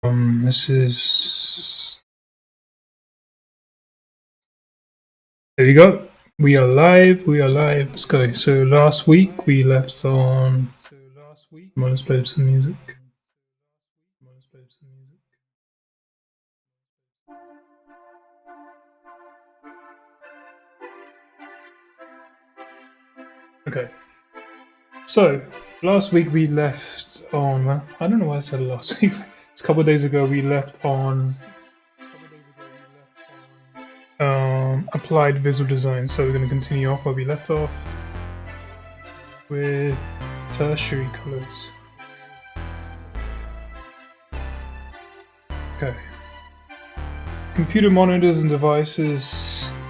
This is. There you go. We are live. We are live. Let's go. So last week we left on. Come on, let's play some music. Okay. So last week we left on. Well, I don't know why I said last week. It's a couple of days ago. We left on applied visual design. So we're going to continue off where we left off with tertiary colors. Okay. Computer monitors and devices,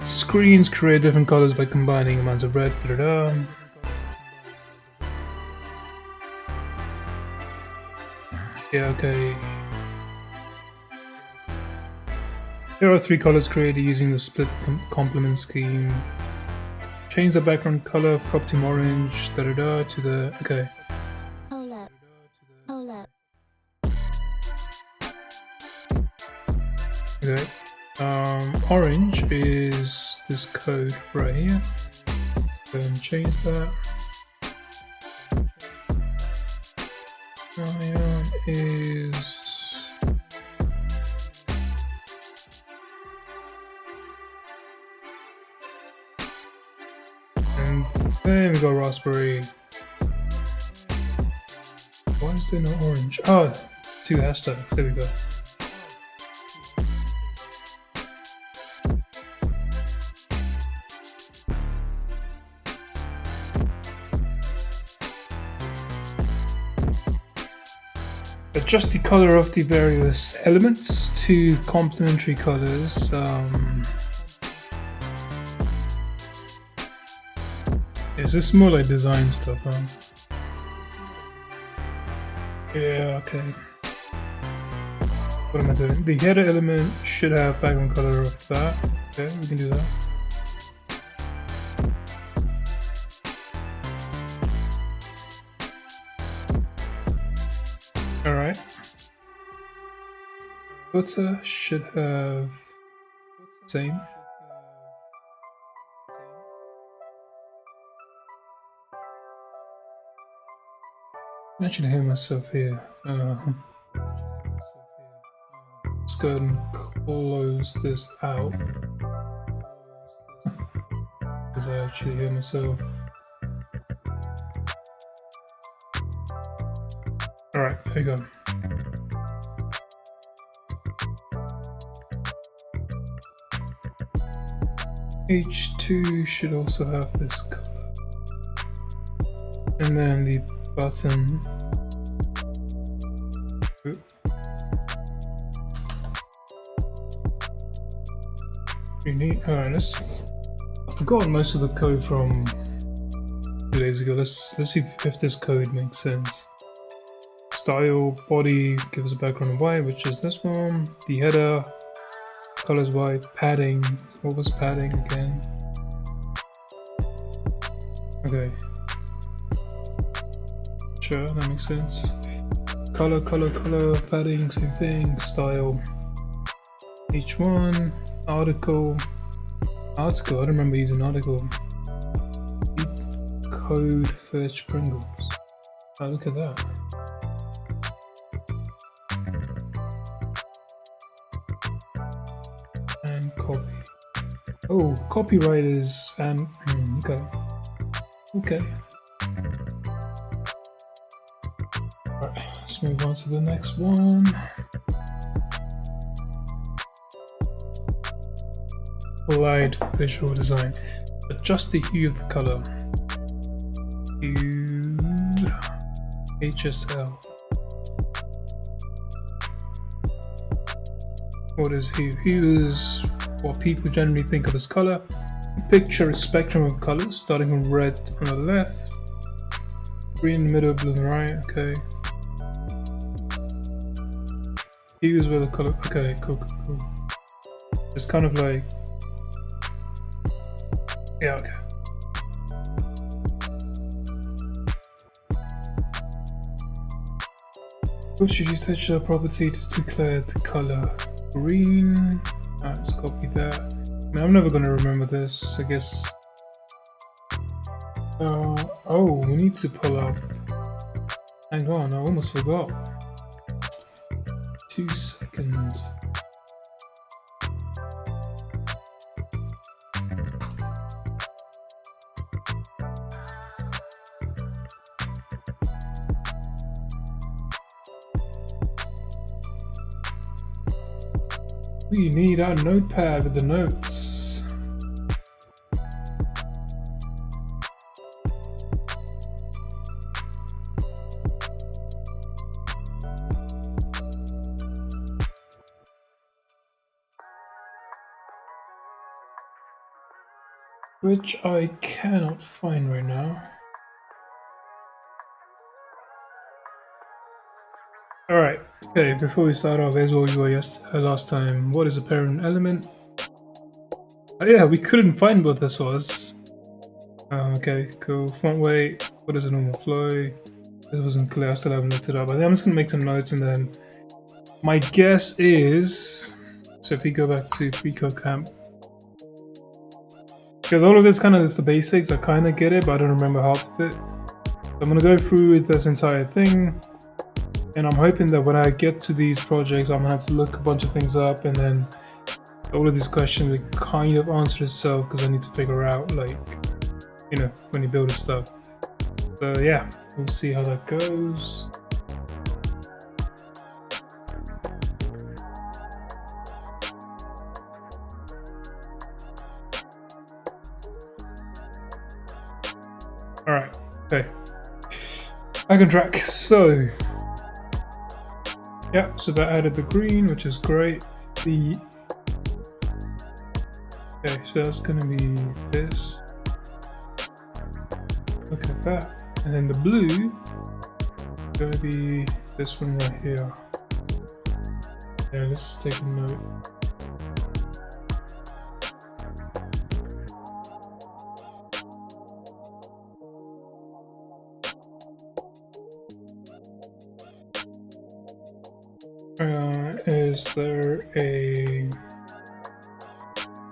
screens create different colors by combining amounts of red. Yeah, okay. Here are 3 colors created using the split complement scheme. Change the background color, property orange, to the. Okay. Hold up. Okay. Orange is this code right here. Go and change that. Cyan is. And then we got raspberry. Why is there no orange? Oh, 2 hashtags. There we go. Adjust the color of the various elements to complementary colors. Is this more like design stuff, huh? Yeah, okay. What am I doing? The header element should have background color of that. Okay, we can do that. Alright. Footer should have same. I actually hear myself here. Let's go ahead and close this out. Because I actually hear myself. Alright, there you go. H2 should also have this color. And then the button. Alright, I've forgotten most of the code from 2 days ago. Let's see if this code makes sense. Style, body gives a background of white, which is this one. The header, colors white. Padding, what was padding again? Okay. Sure, that makes sense. Color, padding, same thing. Style. H1, article. I don't remember using article. Code fetch Pringles. Oh, look at that. And copy. Oh, copyright is and okay. Okay. Alright, let's move on to the next one. Applied visual design. Adjust the hue of the color. Hue HSL. What is hue? Hue is what people generally think of as color. Picture a spectrum of colors starting from red on the left, green in the middle, blue on the right. Okay. Hue is where the color. Okay, cool. It's kind of like. Yeah, okay. We should use texture property to declare the color green. Let's copy that. I'm never gonna remember this, I guess. Oh, we need to pull up. Hang on, I almost forgot. 2 seconds. We need our notepad with the notes. Which I cannot find right now. Alright, okay, before we start off, here's what we were last time. What is a parent element? Oh yeah, we couldn't find what this was. Okay, cool. Font weight, what is a normal flow? This wasn't clear, I still haven't looked it up. I think I'm just gonna make some notes and then my guess is, so if we go back to pre-code camp, because all of this kind of is the basics, I kind of get it, but I don't remember half of it. So I'm gonna go through with this entire thing. And I'm hoping that when I get to these projects, I'm gonna have to look a bunch of things up, and then all of these questions will kind of answer itself because I need to figure out, like, you know, when you build this stuff. So yeah, we'll see how that goes. All right, okay. I can track. So. Yeah, so that added the green, which is great. Okay, so that's gonna be this. Look at that. And then the blue is gonna be this one right here. Yeah, let's take a note. Is there a,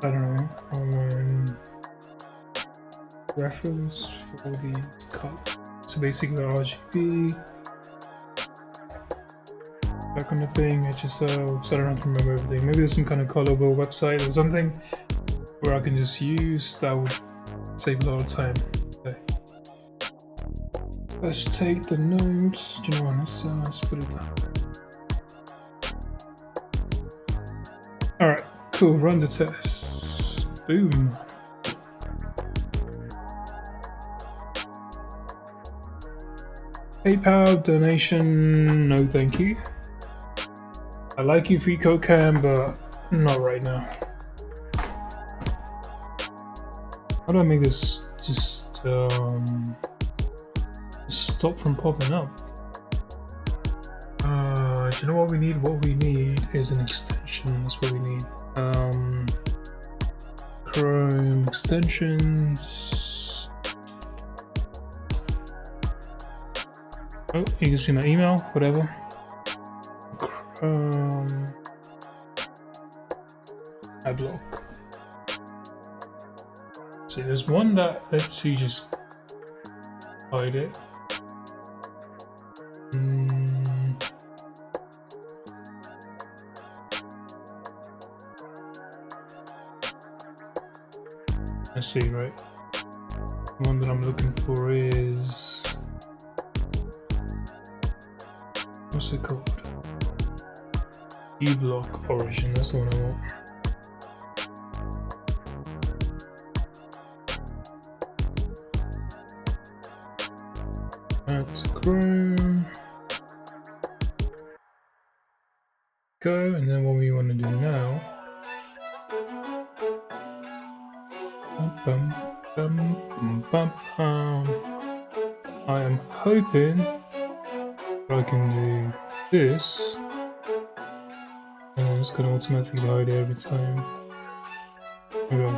I don't know, reference for these colors? So basically RGB, that kind of thing, HSL, so I don't have to remember everything. Maybe there's some kind of colorable website or something where I can just use, that would save a lot of time. Okay. Let's take the notes. Do you know what? Let's put it down. Alright, cool, run the tests. Boom. PayPal donation, no thank you. I like you, free code cam, but not right now. How do I make this just stop from popping up? Do you know what we need? What we need is an extension. That's what we need. Chrome extensions. Oh, you can see my email, whatever. Chrome adblock. See, there's one that let's see, just hide it. I see, right? The one that I'm looking for is, what's it called? eBlock origin, that's the one I want. Add to Chrome. Go, and then what we want to do now. I am hoping that I can do this, and it's going to automatically hide it every time. Okay.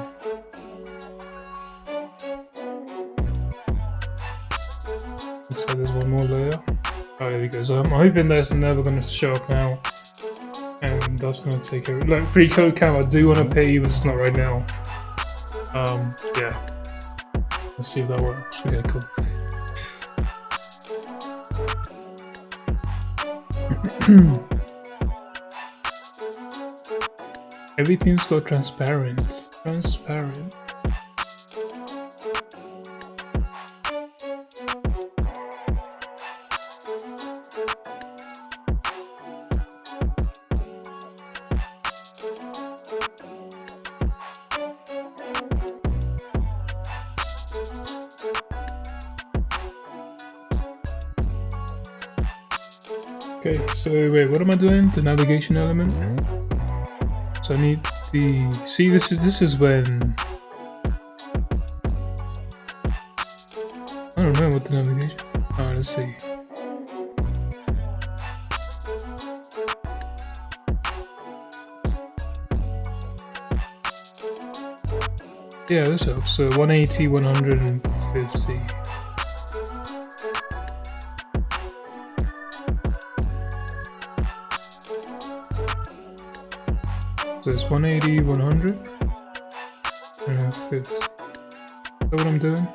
Looks like there's one more layer. Alright, there we we go. So I'm hoping that's never going to show up now. And that's going to take over. Like, free code cam, I do want to pay you, but it's not right now. Yeah. Let's see if that works. Okay, cool. Everything's got transparent. Transparent. Okay, so wait, what am I doing? The navigation element? So I need the... See, this is when... I don't know what the navigation... Alright, let's see. Yeah, this helps. So 180, 150. So it's 180, 100, and then 50. Is that what I'm doing?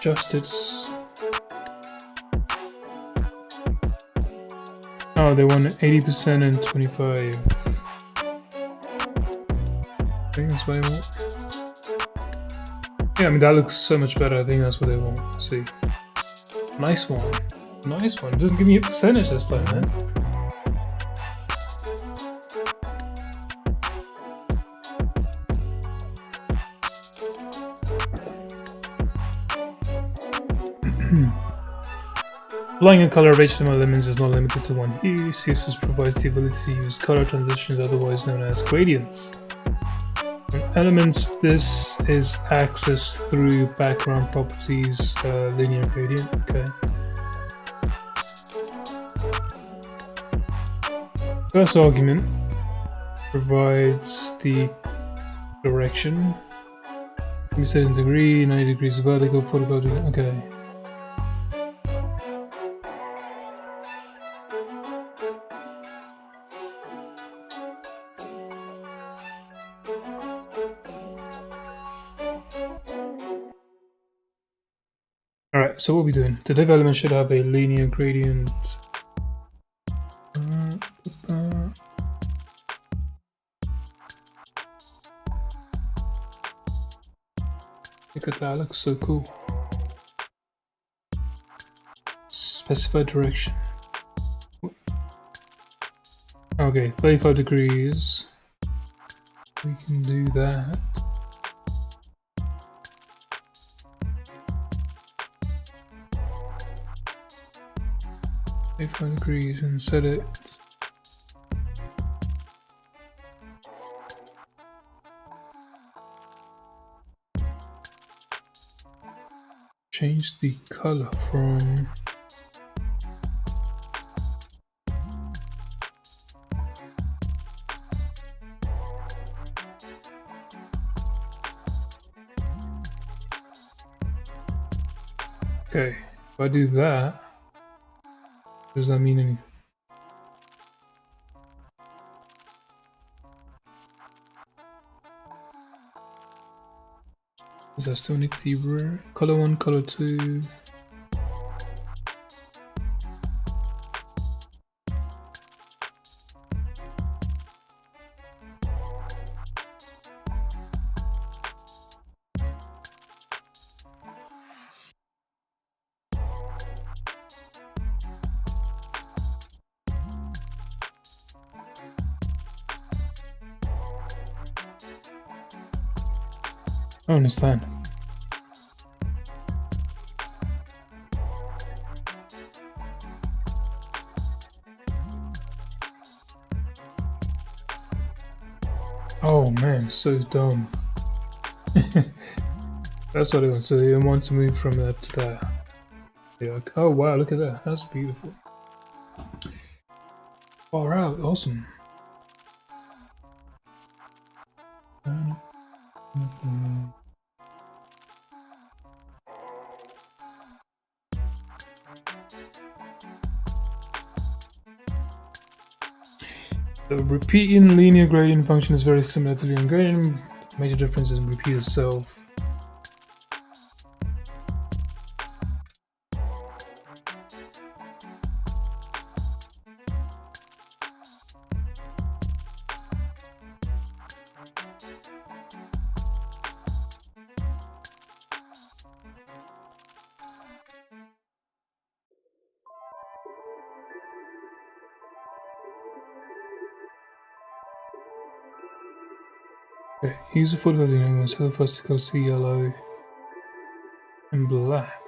Just it's... Oh, they want 80% and 25. I think that's what they want. Yeah, I mean, that looks so much better. I think that's what they want. Let's see. Nice one. Nice one. Doesn't give me a percentage this time, man. Applying a color of HTML elements is not limited to one hue. CSS provides the ability to use color transitions, otherwise known as gradients. Elements, this is accessed through background properties, linear gradient. Okay. First argument provides the direction. We set in degree, 90 degrees vertical, 45 degrees. Okay. Alright, so what are we doing? The div element should have a linear gradient. Look at that, looks so cool. Specify direction. Okay, 35 degrees. We can do that. Degrees and set it. Change the color from okay, if I do that, does that mean anything? Does that still need the rare? Color 1, color 2. I understand. Oh man, so dumb. That's what it wants. So it wants to move from that to that. Yeah. Oh wow, look at that. That's beautiful. Far out, awesome. The repeating linear gradient function is very similar to linear gradient. The major difference is repeat itself. Okay, use the photo and set the first colors to yellow and black.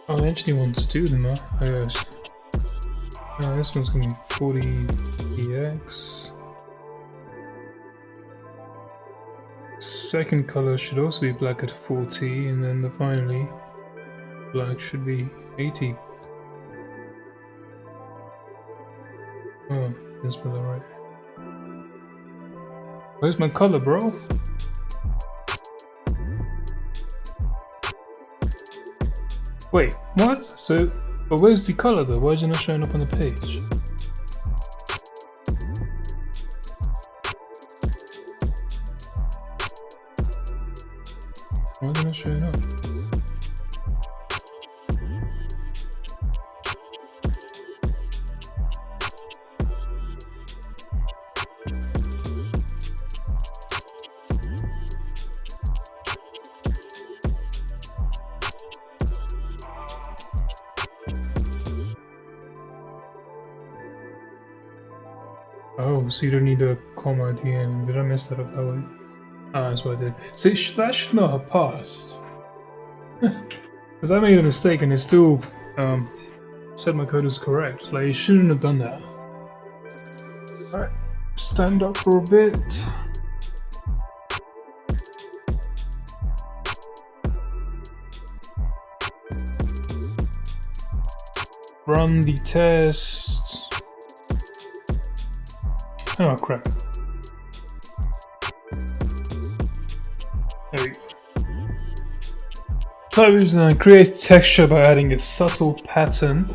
Oh, I actually want to do them, huh? This one's gonna be 40px. Second color should also be black at 40, and then finally black should be 80. Oh, didn't spell that right. Where's my color, bro? Wait, what? So, but where's the color though? Why is it not showing up on the page? Why is it not showing up? Oh, so you don't need a comma at the end. Did I mess that up that way? Ah, that's what I did. See, that should not have passed. Because I made a mistake and it still said my code is correct. Like, you shouldn't have done that. Alright, stand up for a bit. Run the test. Oh crap. There we go. So create texture by adding a subtle pattern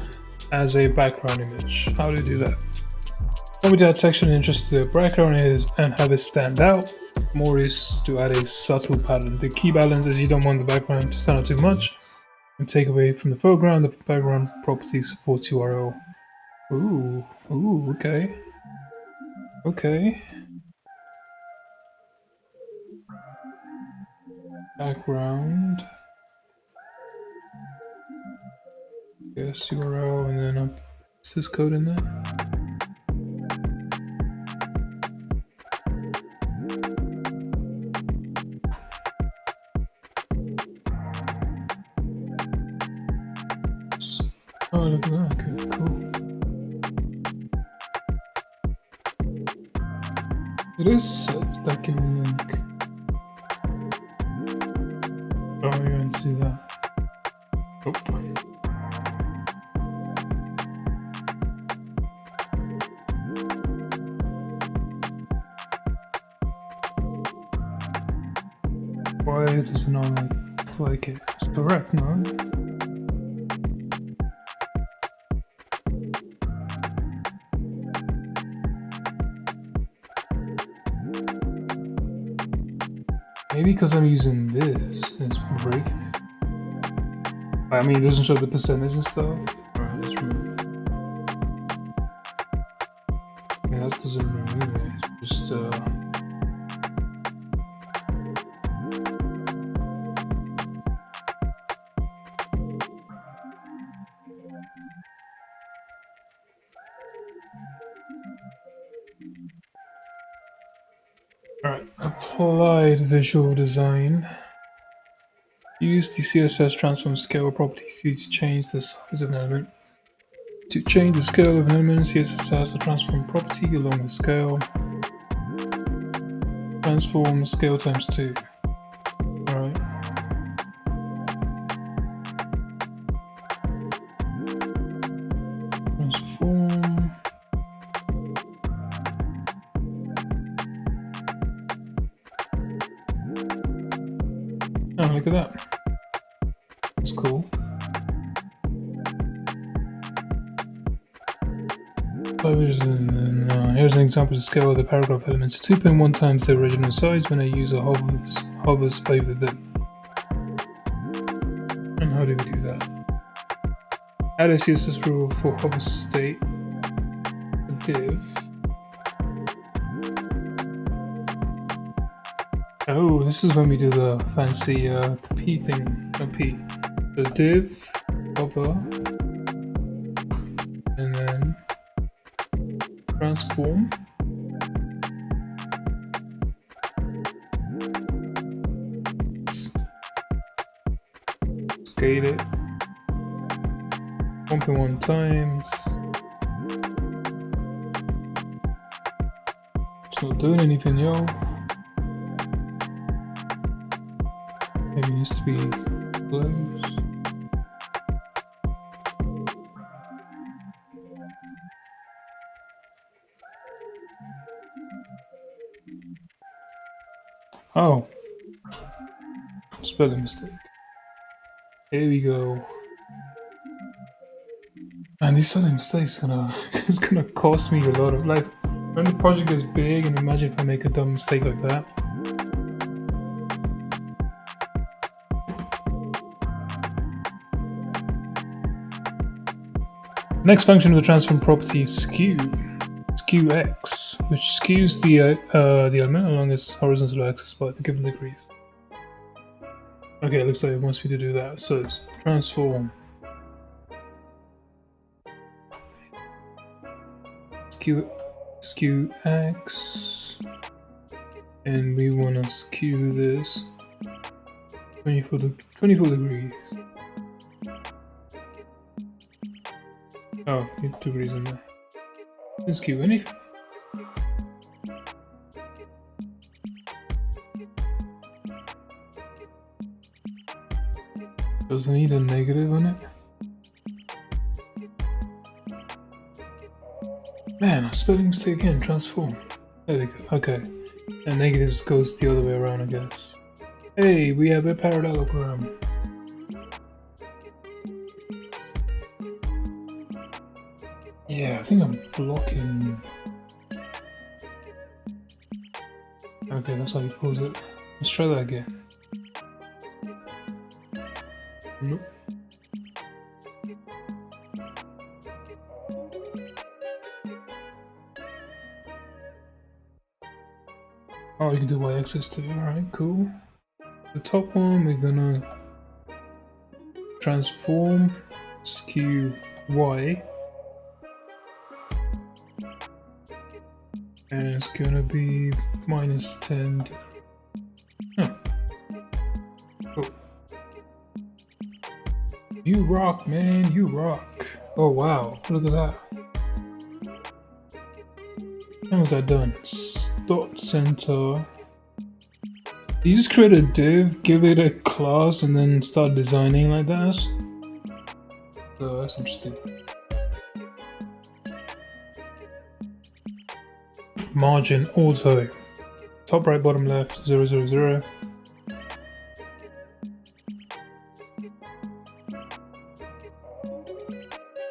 as a background image. How do you do that? When we add texture and interest to the background is and have it stand out. More is to add a subtle pattern. The key balance is you don't want the background to stand out too much and take away from the foreground. The background property supports URL. Ooh, okay. Okay. Background. Yes, URL, and then is this code in there? Oh, look at that. Okay, cool. It is set stacking link. Oh, you're going to see that. Oh. Why does it not like it? It's correct, no? Maybe because I'm using this, it's breaking it. I mean, it doesn't show the percentage and stuff. Alright, let's remove it. Yeah, that doesn't remove it. It's just Alright, applied visual design. Use the CSS transform scale property to change the size of an element. To change the scale of an element, CSS has the transform property along with scale. Transform scale times 2. Alright. Transform. Oh, look at that. That's cool. Here's an example of the scale of the paragraph elements. 2.1 times the original size when a user hovers over them. And how do we do that? Add a CSS rule for hover state div. Oh, this is when we do the fancy P thing. No, P. The div, hover, and then transform. Scale it 1.1 times. It's not doing anything, yo. Maybe it needs to be closed. Oh, spelling mistake. Here we go. And these spelling mistakes is gonna cost me a lot of life. When the project gets big, and imagine if I make a dumb mistake like that. Next function of the transform property is skew x, which skews the element along its horizontal axis by the given degrees. Okay, it looks like it wants me to do that. So transform skew x, and we want to skew this 24 degrees. Oh, 8 degrees in there. Didn't skew anything. Doesn't need a negative on it. Man, a spelling mistake again. Transform. There we go. Okay. And negatives goes the other way around, I guess. Hey, we have a parallelogram. Yeah, I think I'm blocking. Okay, that's how you pose it. Let's try that again. Nope. Oh, you can do y-axis too. Alright, cool. The top one, we're gonna transform skew y. And it's gonna be -10. Huh. Oh. You rock, man, you rock. Oh wow, look at that. How was that done? Dot center. You just create a div, give it a class, and then start designing like that? So that's interesting. Margin auto. Top right, bottom left, 0, 0, 0.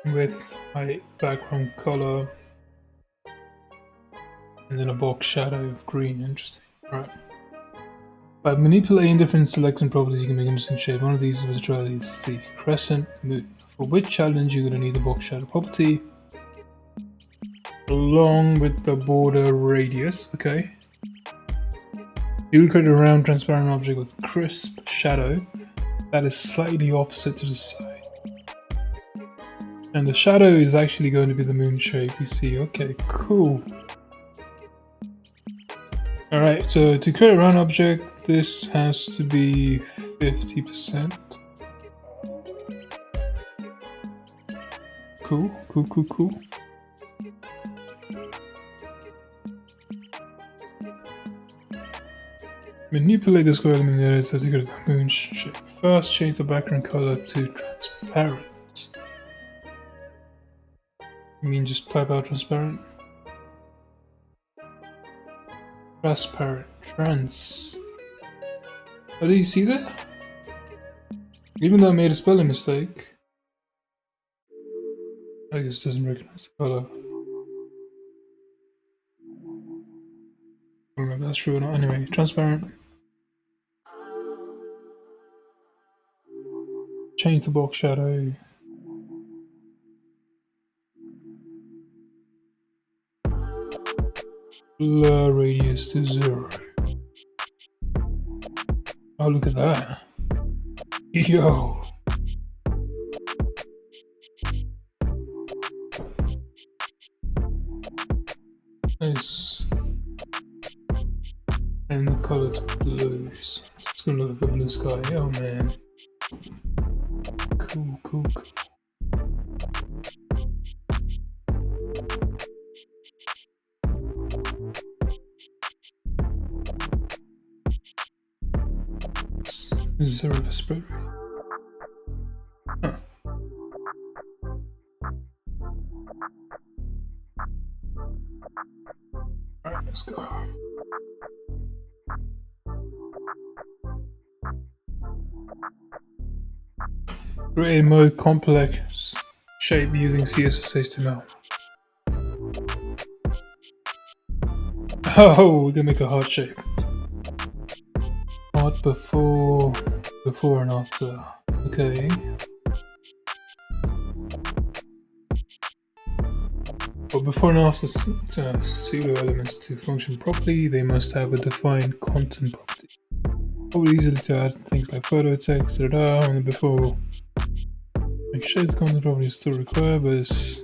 Width, height, background color. And then a box shadow of green. Interesting. Right. By manipulating different selection properties, you can make an interesting shape. One of these was try these, the crescent moon. For which challenge, you're going to need the box shadow property along with the border radius. Okay. You will create a round transparent object with crisp shadow that is slightly offset to the side. And the shadow is actually going to be the moon shape, you see. Okay, cool. Alright, so to create a round object, this has to be 50%. Cool. Manipulate the square element in the to get the moon shape. First, change the background color to transparent. You mean just type out transparent? Transparent. Trans. Oh, do you see that? Even though I made a spelling mistake, I guess it doesn't recognize the color. I don't know if that's true or not. Anyway, transparent. Change the box shadow. Blur radius to 0. Oh, look at that. Yo. Nice. And the color to blues. It's gonna look like a blue sky. Oh man. Cool. Zero for spread. Huh. Alright, let's go. Create a more complex shape using Css HTML. Oh, we're gonna make a heart shape. Heart before and after. Okay. But before and after pseudo elements to function properly, they must have a defined content property. Probably easily to add things like photo, text, and the before. Make sure the content property is still required, but it's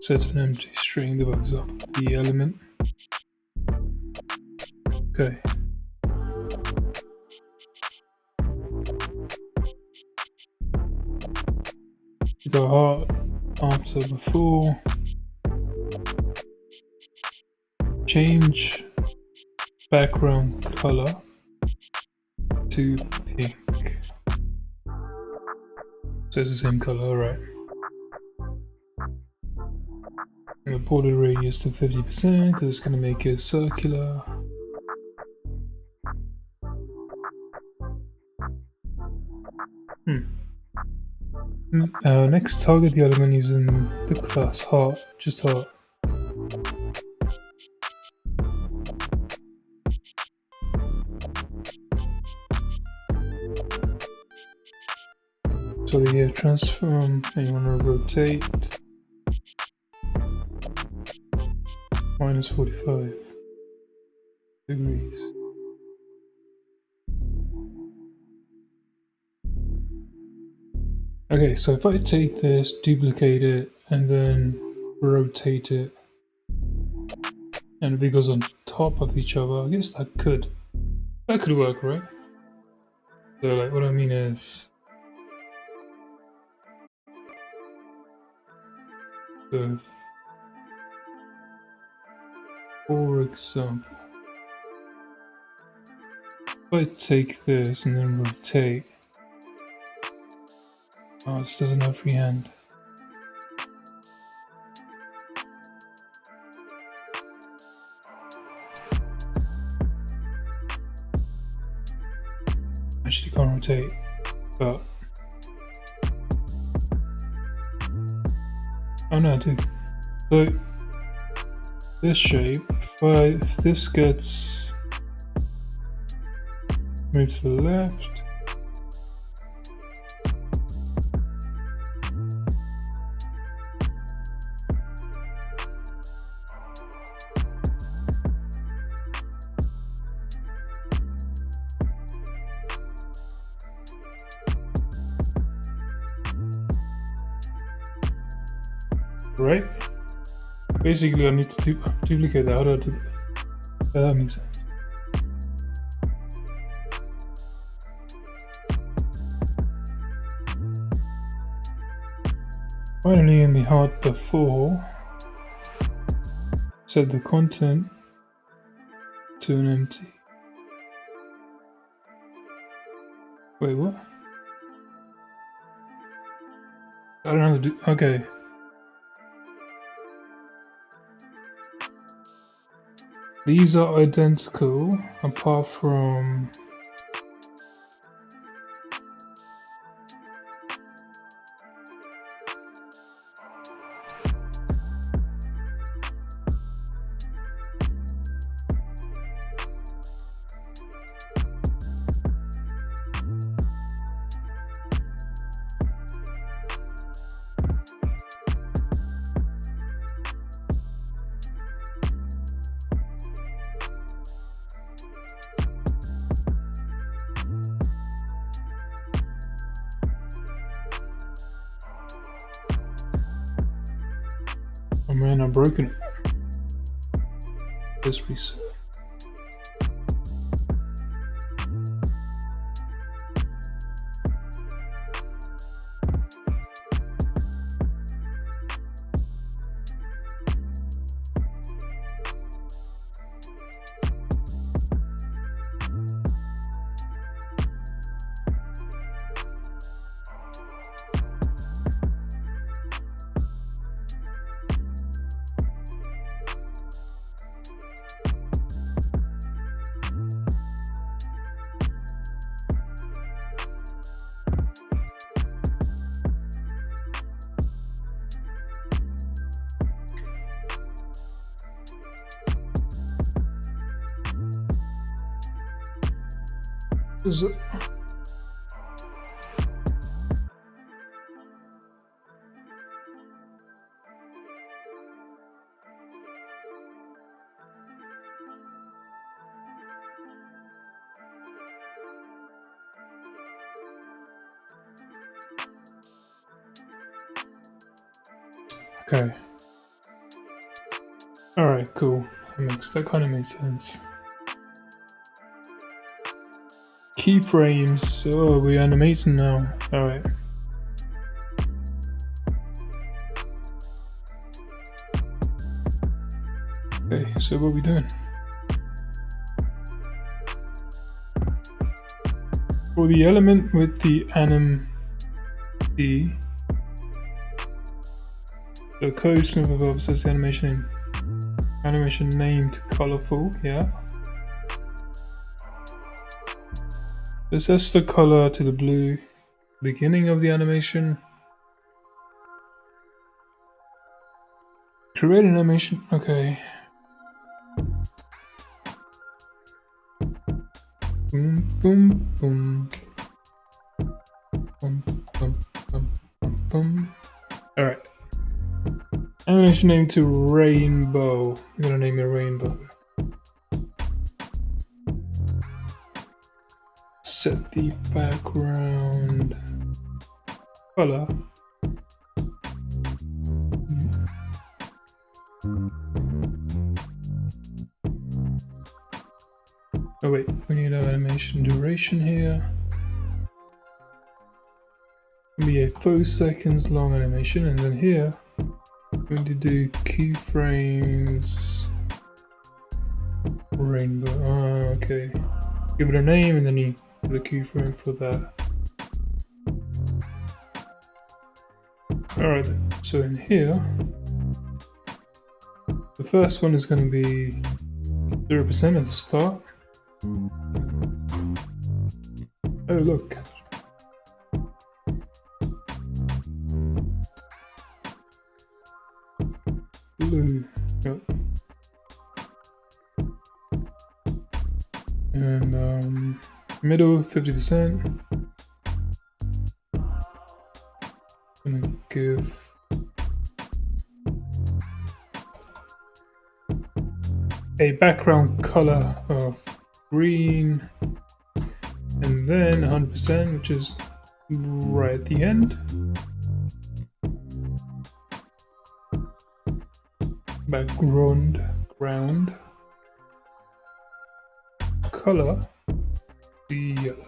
set to an empty string that bugs up the element. Okay. Go heart after before. Change background color to pink. So it's the same color, alright. And the border radius to 50% because it's going to make it circular. Next, target the element using the class heart, just heart. So here, transform, and you want to rotate minus 45 degrees. Okay, so if I take this, duplicate it, and then rotate it, and if it goes on top of each other, I guess that could work, right? So like, what I mean is, so for example, if I take this and then rotate, oh, this doesn't have freehand. Actually can't rotate, but oh no, I do. So this shape, if this gets moved to the left, right? Basically, I need to duplicate that. How do I do that? That makes sense. Finally, in the hard before, set the content to an empty. Wait, what? I don't know how to do. Okay. These are identical apart from oh man, I've broken it. Let's reset. Is it? Okay. Alright, cool. That kind of makes sense. Keyframes. So we're animating now. Alright. Okay, so what are we doing? For the element with the the code sniff above says the animation named colorful, yeah. Assess the color to the blue, beginning of the animation. Create an animation, okay. Boom, boom, boom. Boom, boom, boom, boom, boom. Alright. Animation name to rainbow. I'm gonna name it rainbow. Set the background color. Oh wait, we need an animation duration here. Be a 4 seconds long animation, and then here we're going to do keyframes rainbow. Okay. Give it a name and then you put a keyframe for that. Alright, so in here, the first one is going to be 0% at the start. Oh look. Blue. Yep. And middle 50%. I'm gonna give a background color of green, and then 100%, which is right at the end. Background color yellow.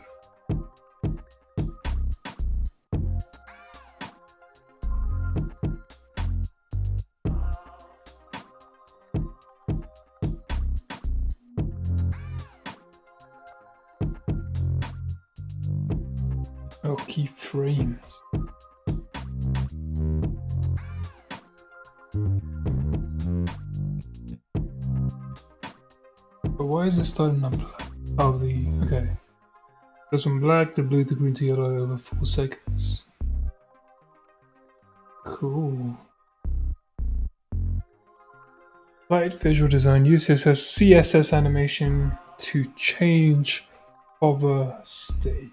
Oh, keyframes. But why is it starting on black? Oh, okay. Goes from black to blue to green to yellow over 4 seconds. Cool. Light visual design uses CSS Animation to change hover state.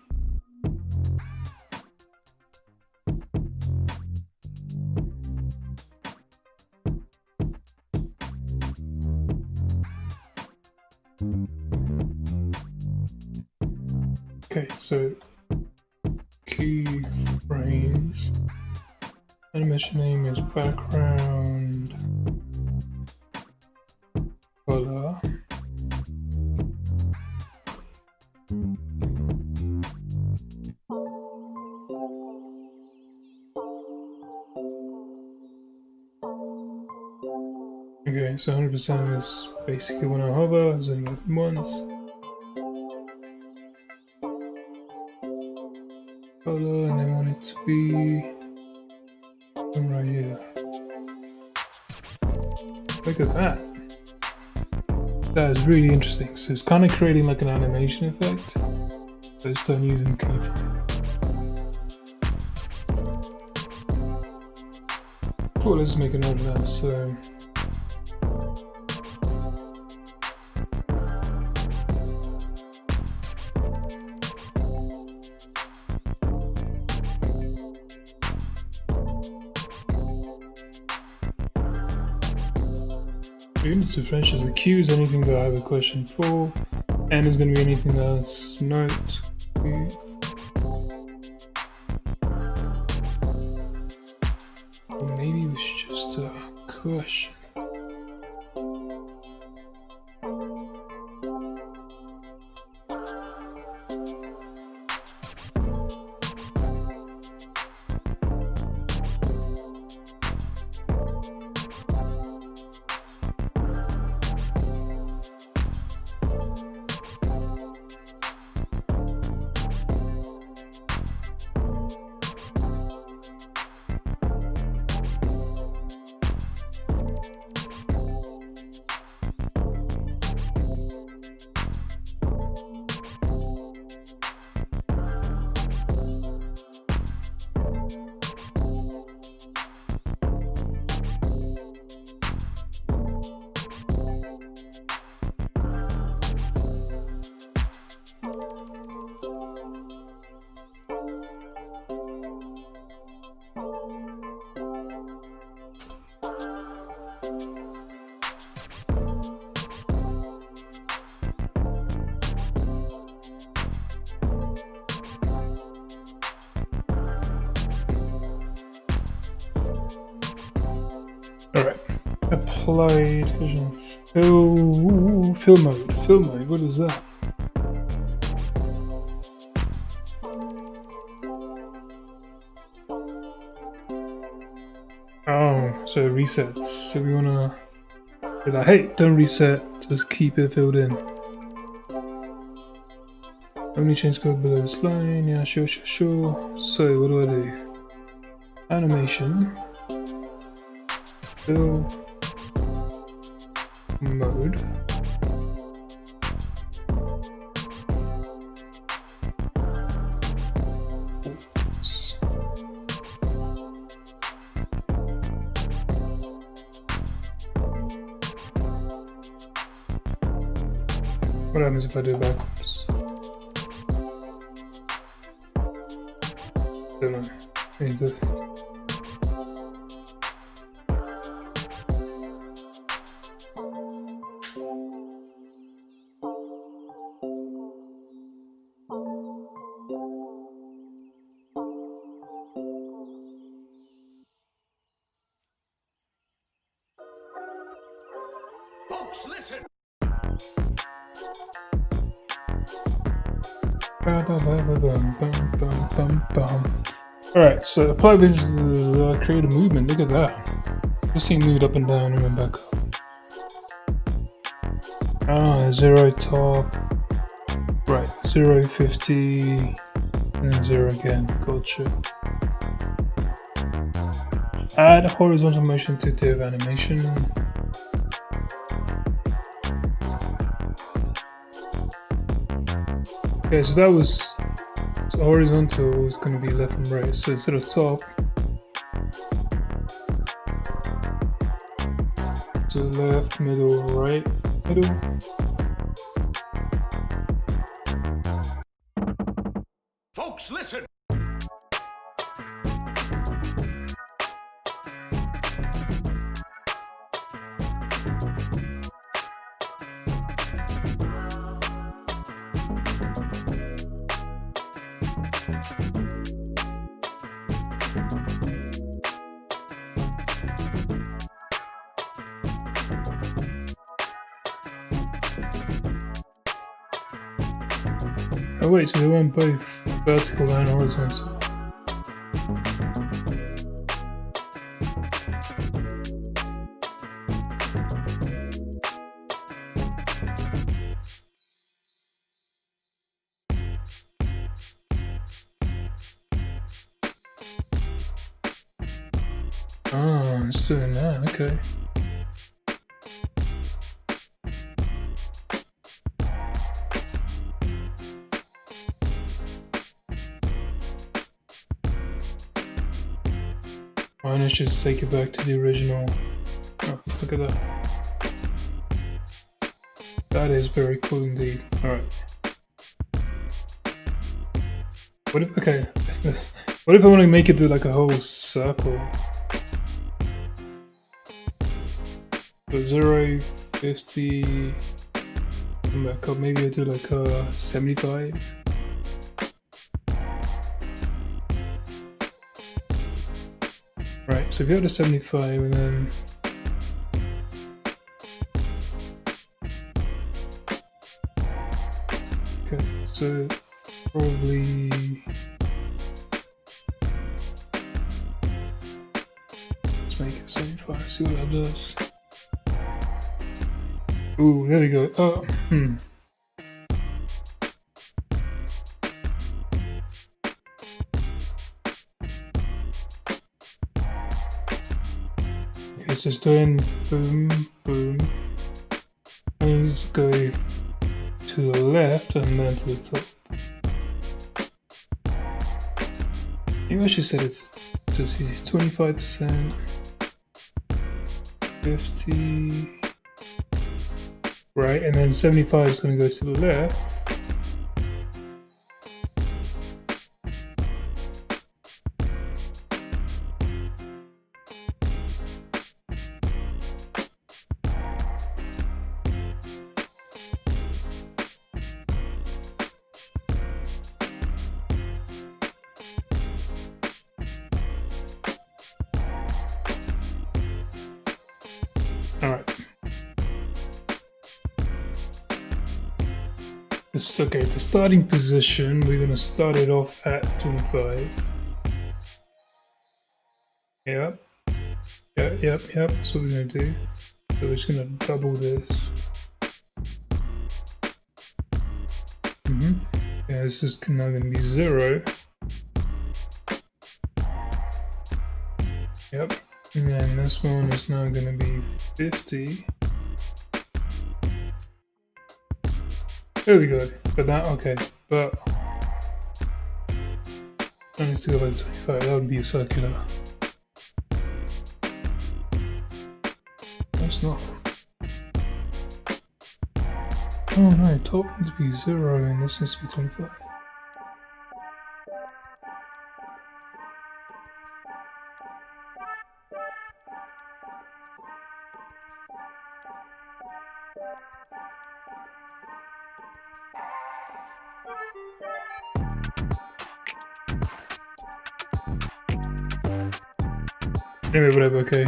Okay, so keyframes. Animation name is background color. Okay, so 100% is basically when I hover, it's only open once. Color, and I want it to be right here. Look at that. That is really interesting. So it's kind of creating like an animation effect, but it's done using keyframe. Cool, let's make a note of that. So unit differentials. The Q is anything that I have a question for. N is going to be anything that's note. Maybe it was just a question. Alright, applied vision fill mode, what is that? Oh, so it resets, so we wanna be like, hey, don't reset, just keep it filled in. Only change code below this line, yeah, sure. So what do? Animation. Fill mode. What happens if I do it backwards? Don't know. Maybe this. Folks, listen. Alright, so apply visuals, create a movement. Look at that. Just see moved up and down and then back up. 0 top. Right, 0, 50. And then 0 again. Gotcha. Add horizontal motion to div animation. Okay, so that was horizontal is going to be left and right. So instead of top, to left, middle, right, middle. Folks, listen. Oh wait, so they went both vertical and horizontal. Oh, it's doing that, okay. Why don't I just take it back to the original? Oh, look at that. That is very cool indeed. Alright. What if, okay. What if I want to make it do like a whole circle? So 0, 50, come back up, maybe I'll do like a 75. Right, so if you go to 75 and then okay, so probably let's make it 75, see what that does. Ooh, there we go. Oh, Okay, so it's doing boom, boom. And just go to the left and then to the top. Maybe I should set it to 25%, 50, right, and then 75 is going to go to the left. Alright. Okay, the starting position, we're going to start it off at 25. Yep. Yep, that's what we're going to do. So we're just going to double this. Yeah, this is now going to be 0. Yep. And then this one is now going to be 50. There we go. But now, okay. But I need to go back to 25. That would be a circular. That's not. Oh no, top needs to be 0 and this needs to be 25. Anyway, whatever, okay.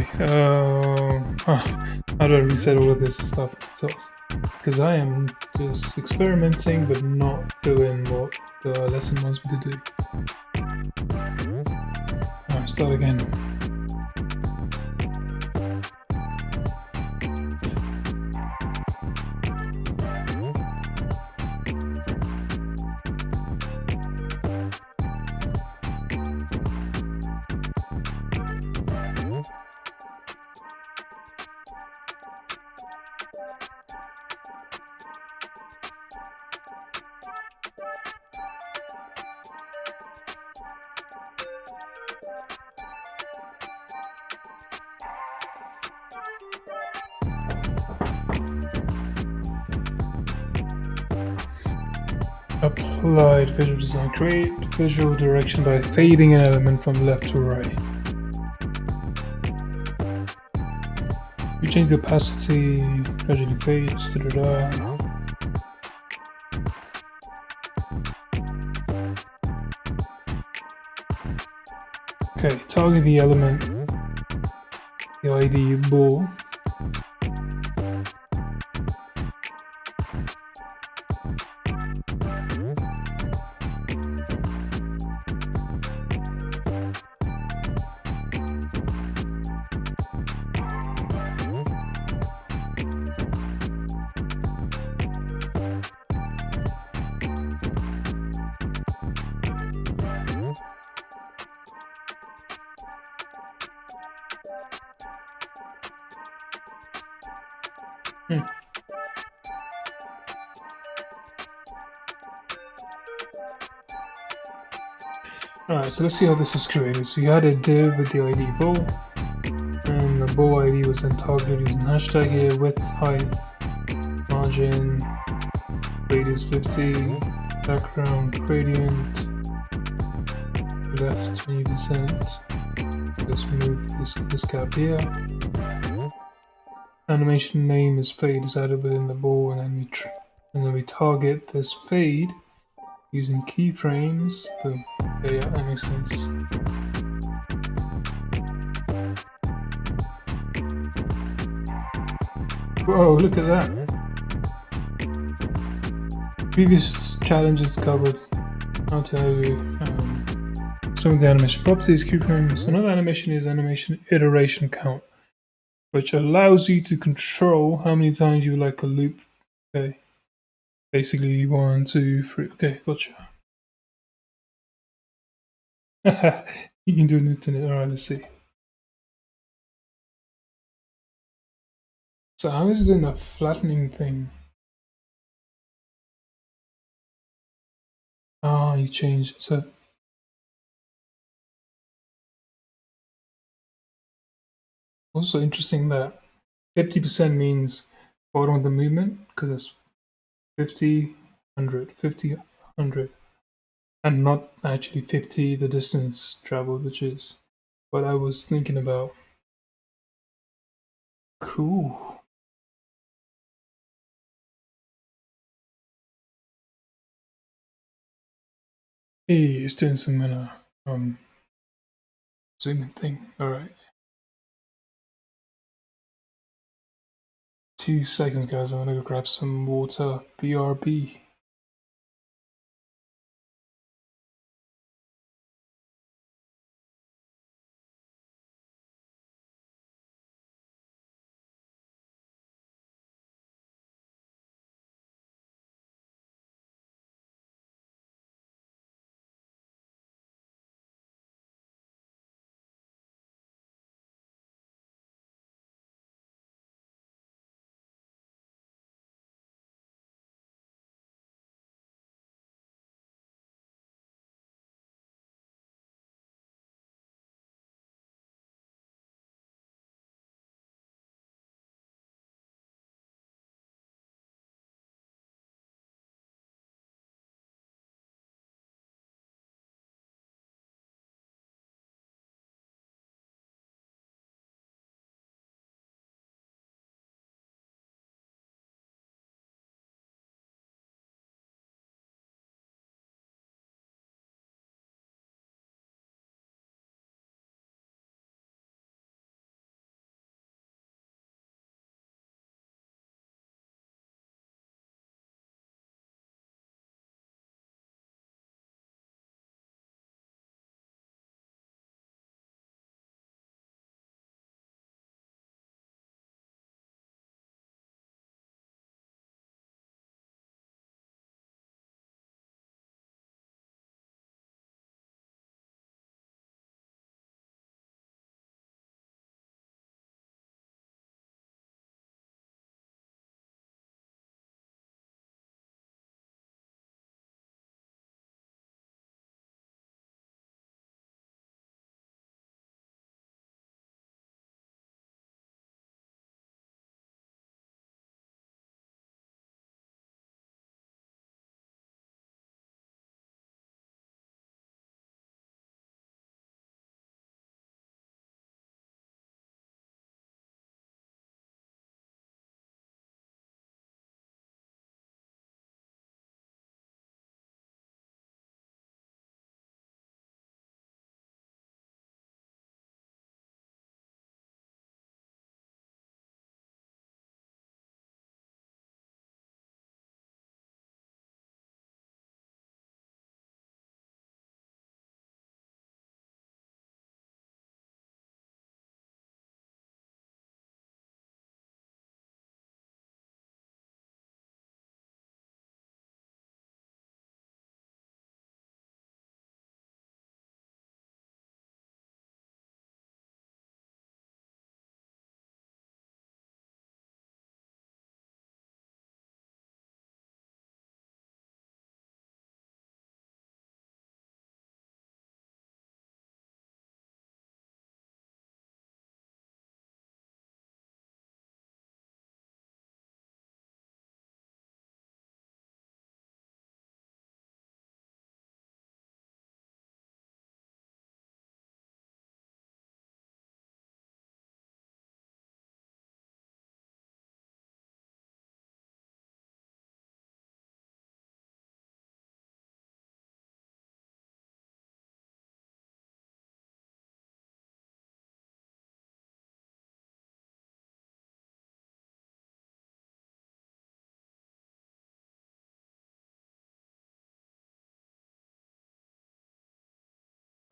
How do I reset all of this stuff? So, because I am just experimenting but not doing what the lesson wants me to do. Alright, start again. Applied visual design. Create visual direction by fading an element from left to right. You change the opacity, gradually fades. Okay, target the element, the ID ball. Alright, so let's see how this is created. So you had a div with the ID bow, and the bow ID was then targeted using hashtag here, width, height, margin, radius 50, background gradient, left 20%. Let's move this gap here. Animation name is fade is added within the bow, and then we target this fade using keyframes. Boom. Okay, yeah, that makes sense. Whoa, look at that. Previous challenges covered how to some of the animation properties, keyframes. Another animation is animation iteration count, which allows you to control how many times you like a loop. Okay, basically 1, 2, 3. Okay, gotcha. You can do an infinite. Alright, let's see. So how is it doing the flattening thing? Ah, you changed. So also interesting that 50% means bottom of the movement because it's 50, 100, 50, 100, and not actually 50 the distance traveled, which is what I was thinking about. Cool. Hey, it's doing some zooming thing. Alright. 2 seconds, guys. I'm gonna go grab some water. BRB.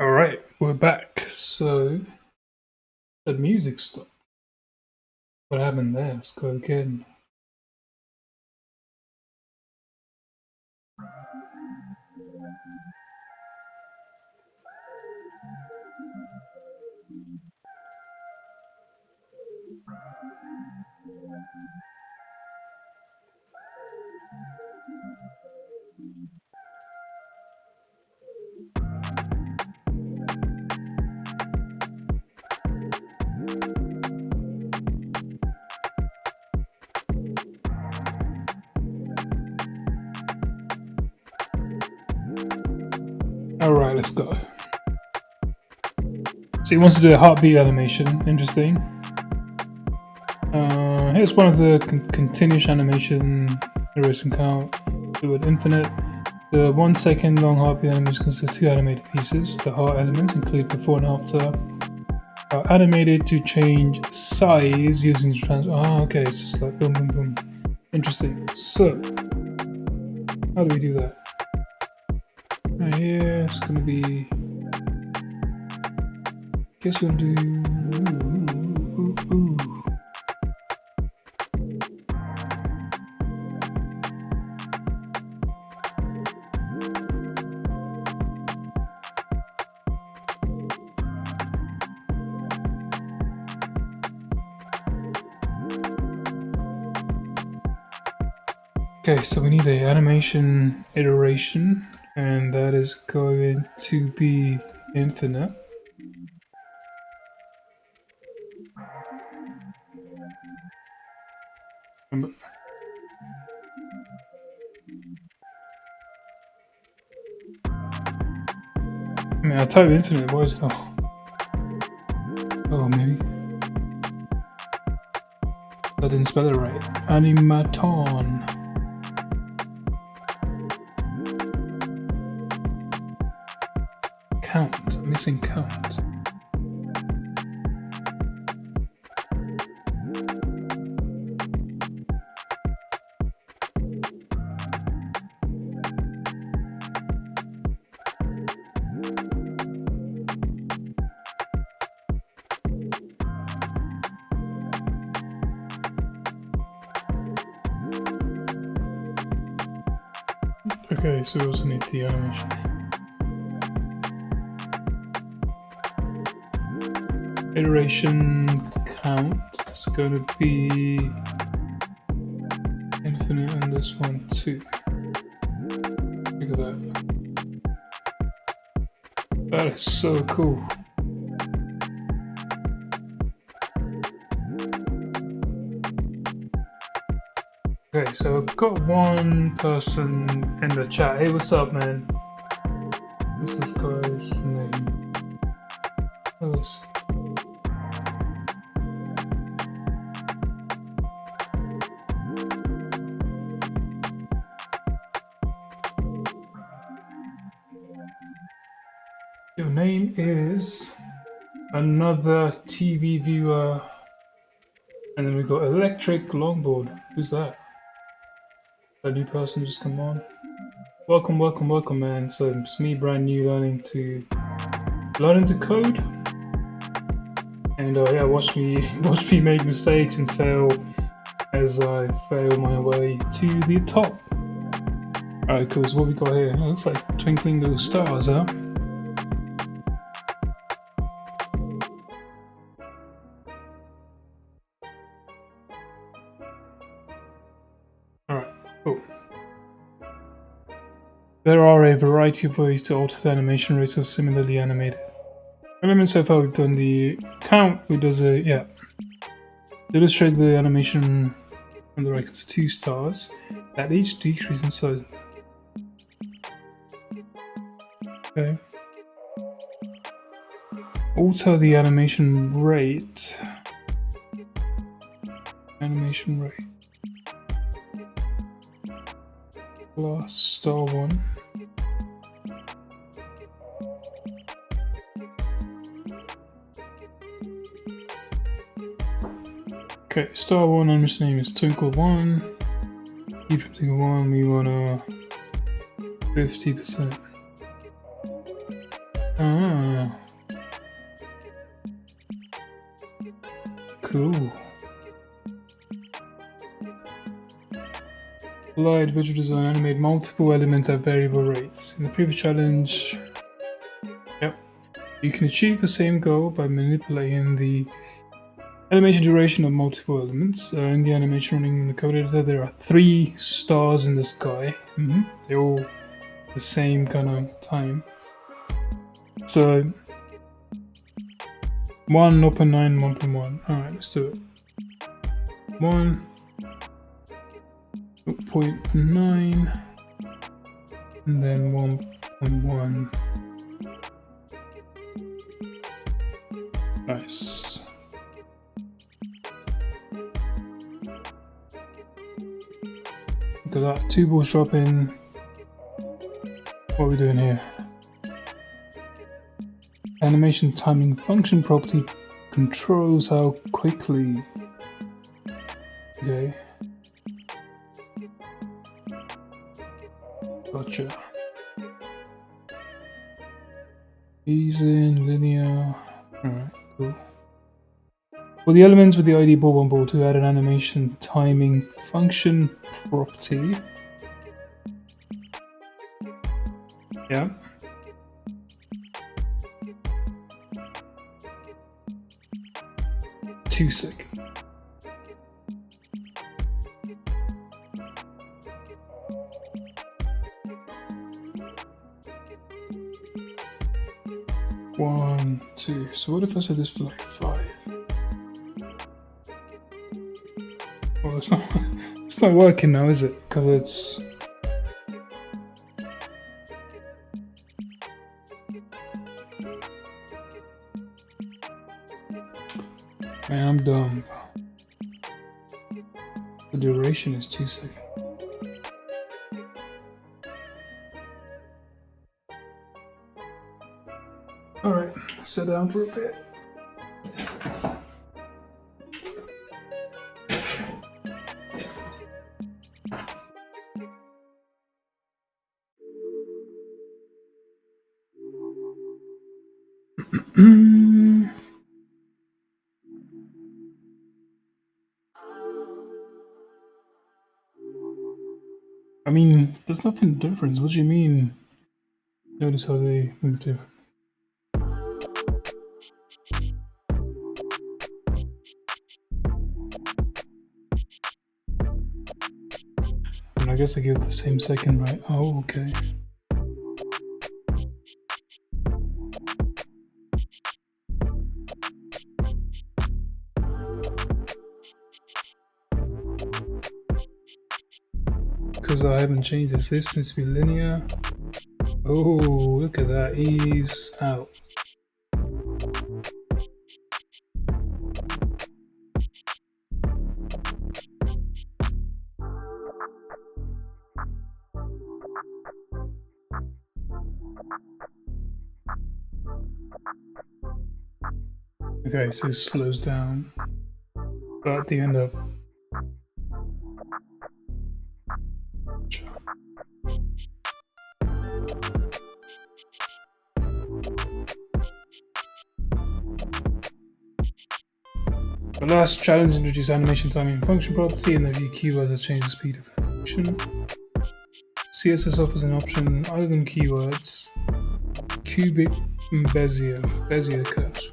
Alright, we're back. So, the music stopped. What happened there? Let's go again. Alright, let's go. So he wants to do a heartbeat animation. Interesting. Here's one of the continuous animation duration count. Do an infinite. The 1 second long heartbeat animation consists of 2 animated pieces. The heart elements include before and after. Are animated to change size using the okay, it's just like boom, boom, boom. Interesting. So, how do we do that? Right here, it's gonna be. Guess you want to do. Okay, so we need a animation iteration, and that is going to be infinite. I mean, I type infinite, why is it not? Oh, maybe. I didn't spell it right. Animaton. Count. Missing count. Okay, so we also need the animation. Iteration count is going to be infinite on this one too. Look at that. That is so cool. Okay, so I've got one person in the chat. Hey, what's up, man? What's this guy's name? Let's Your name is another TV viewer, and then we got electric longboard. Who's that? That new person just come on. Welcome, welcome, welcome, man. So it's me, brand new, learning to code, and yeah, watch me make mistakes and fail as I fail my way to the top. All right, cool. So what we got here? It looks like twinkling little stars, huh? There are a variety of ways to alter the animation rates of similarly animated elements. So far we've done the count, we does a, yeah. To illustrate the animation on the right, it's 2 stars that each decrease in size. Okay. Alter the animation rate. Animation rate. Plus star 1. Okay, star 1 animation name is Twinkle 1. Keep from Twinkle 1, we want 50%. Ah, cool. Applied visual design animate multiple elements at variable rates. In the previous challenge, you can achieve the same goal by manipulating the animation duration of multiple elements. In the animation running in the code editor, there are 3 stars in the sky. They're all the same kind of time. So 1, 0.9, 1.1. Alright, let's do it. 1, 0.9, and then 1.1. Nice. Look at that, 2 balls dropping. What are we doing here? Animation timing function property controls how quickly. Okay. Gotcha. Easing, linear. Alright, cool. For the elements with the ID ball 1 ball 2, add an animation timing function property. Yeah. Two seconds. One, 2. So what if I set this to like 5? Well, it's not working now, is it? Because it's. Man, I'm dumb. The duration is 2 seconds. Alright, sit down for a bit. I mean, there's nothing different. What do you mean? Notice how they move different. And I guess I give it the same second, right? Oh, okay. Because I haven't changed this. This needs to be linear. Oh, look at that. Ease out. Okay, so it slows down. But at the end up. The last challenge introduced animation timing function property and the view keywords that change the speed of animation. CSS offers an option other than keywords. Cubic Bezier curves.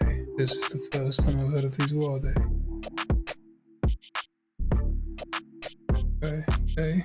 Okay, this is the first time I've heard of these. What are they? Okay.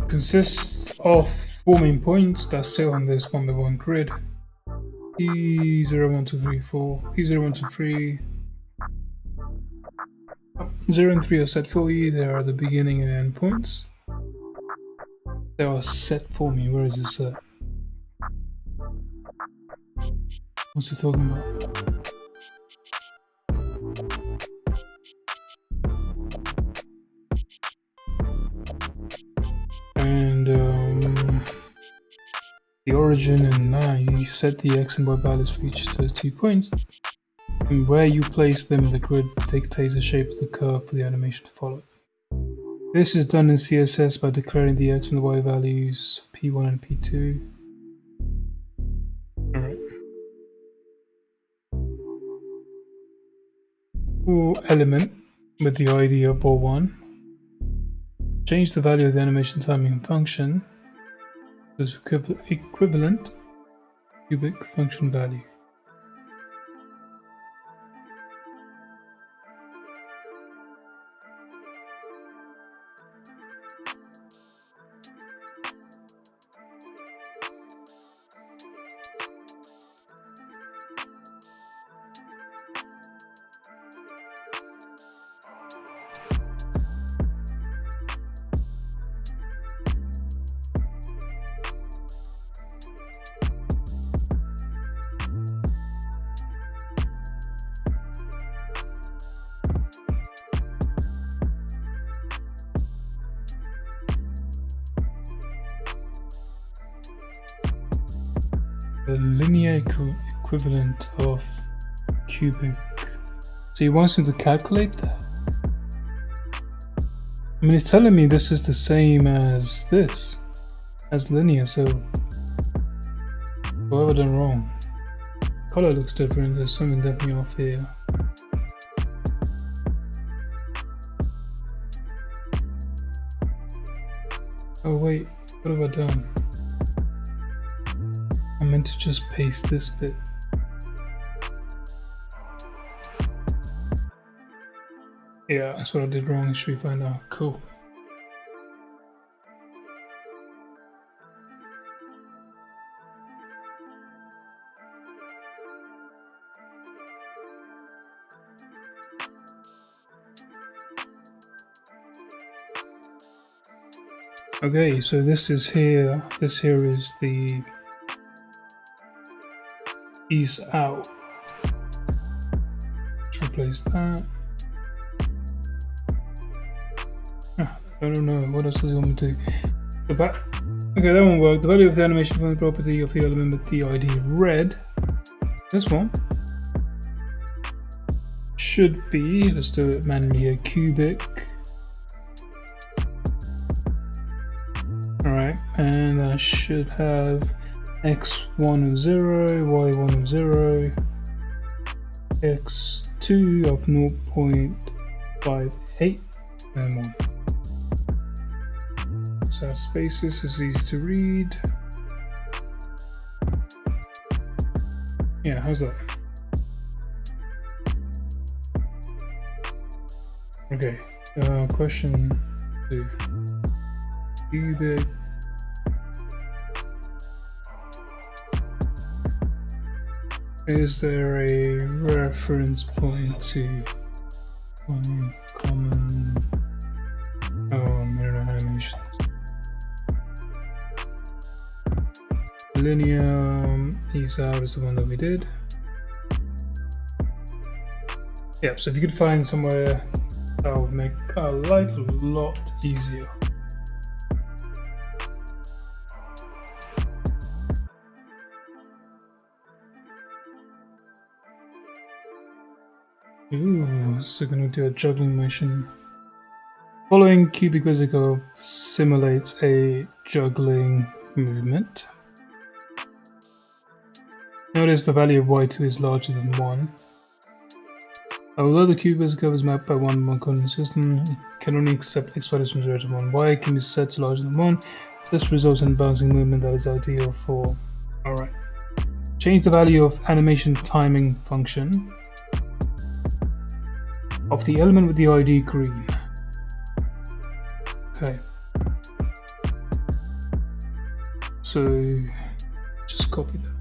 Consists of 4 main points that sit on this 1x1 grid. P0, 1, 2, 3, 4. P0, 1, 2, 3. 0 and 3 are set for you. There are the beginning and end points. They are set for me. Where is this set? What's he talking about? origin, and now you set the x and y values for each of those 2 points. And where you place them in the grid dictates the shape of the curve for the animation to follow. This is done in CSS by declaring the x and the y values of P1 and P2. Alright. For element with the ID of ball1, change the value of the animation timing function to its equivalent cubic function value. The linear equivalent of cubic. So he wants me to calculate that? I mean, it's telling me this is the same as this, as linear, so what have I done wrong? Color looks different, there's something definitely off here. Oh wait, what have I done? I meant to just paste this bit. Yeah, that's what I did wrong. Should we find out? Cool. Okay, so this is here. This here is the ease out. Let's replace that. I don't know, what else does it want me to do? The back. Okay, that one worked. The value of the animation function property of the element with the ID red. This one should be, let's do it manually, a cubic. Alright, and that should have x1 of 0, y1 of 0, x2 of 0.58, and 1. So spaces is easy to read. Yeah, how's that? Okay, question 2. Cubic. Is there a reference point to one common mirror animations? Linear ease out is the one that we did. Yeah, so if you could find somewhere that would make our life a lot easier. Ooh, so gonna do a juggling motion. Following cubic physical simulates a juggling movement. Notice the value of y2 is larger than 1. Although the cubic physical is mapped by one coordinate system, it can only accept x values from 0 to 1. Y can be set to larger than 1. This results in bouncing movement that is ideal for... Alright. Change the value of animation timing function of the element with the ID green. Okay. So just copy that.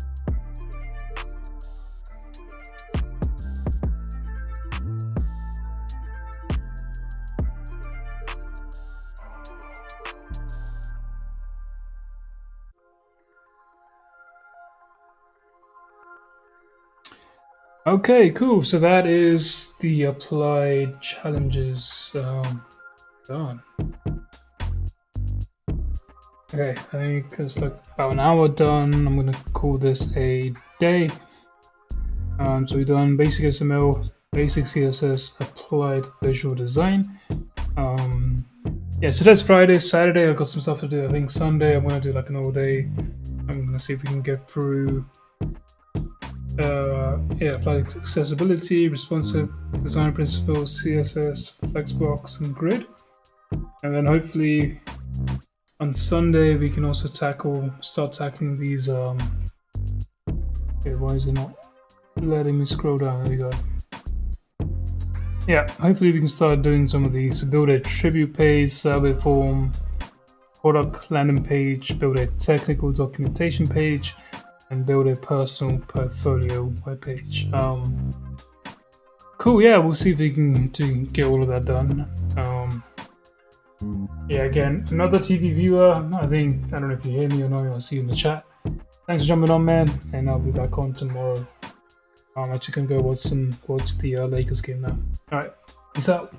Okay, cool. So that is the applied challenges done. Okay, I think it's like about an hour done. I'm gonna call this a day. So we've done basic SML, basic CSS, applied visual design. Yeah, so that's Friday. Saturday, I've got some stuff to do. I think Sunday, I'm gonna do like an all day. I'm gonna see if we can get through. Yeah, applied accessibility, responsive design principles, CSS, Flexbox, and grid. And then hopefully on Sunday we can also start tackling these. Okay, why is it not letting me scroll down? There we go. Yeah, hopefully we can start doing some of these. Build a tribute page, survey form, product landing page, build a technical documentation page, and build a personal portfolio webpage. Cool, yeah, we'll see if we can get all of that done. Yeah, again, another TV viewer. I don't know if you hear me or not, I'll see you in the chat. Thanks for jumping on, man, and I'll be back on tomorrow. I'm actually gonna go watch the Lakers game now. Alright, peace out.